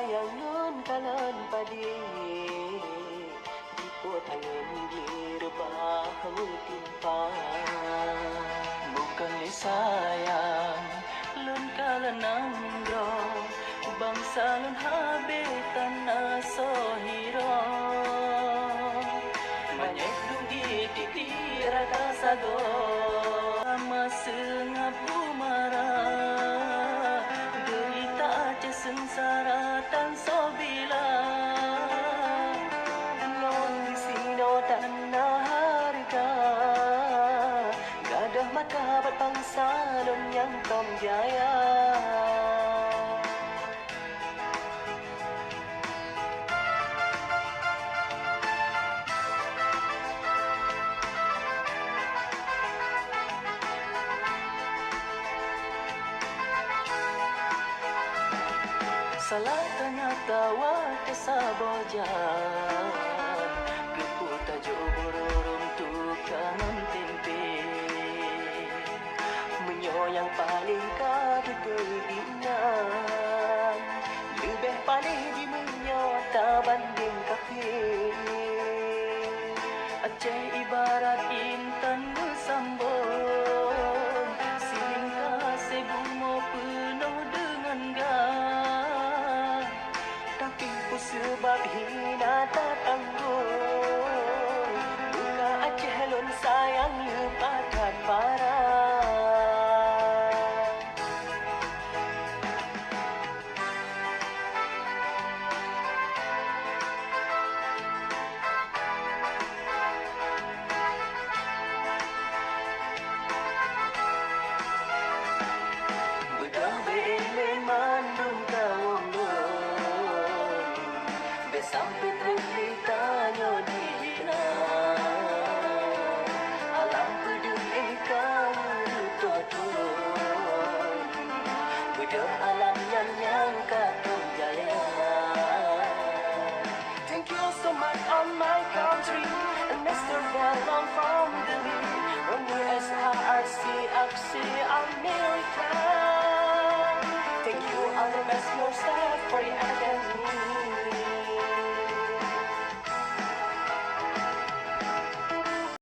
sayang nun kalan padi Dipot angin direbah mutimpa Bukan li sayang lun kalan nanggro Bangsa lun habitan aso hiro Manyek dugi titi rata sago Masengap bumarah Derita aja sengsara tan sobila Non di sino tan harga Gadah mata berbangsa lun yang tom jaya Salah tanya tawa kesabojan Keputa jo bororong tukang tempe Menyo yang paling kagegedinan Lebih paling di menyo tak banding kafe Aceh ibarat intan bersambung Siling kasih bunga penuh dengan gas Tapi pun sebab hina tak tanggung Buka Aceh lun sayang lupakan parah Mandung kawong nun Besampai terlitanya dina Alam pedeng ikan tutun Bedeng alam yang katung jaya Thank you so much on my country And Mr. Fallon from the lead From USRC, Aksi America Thank you, I'll miss yourself for your attendance.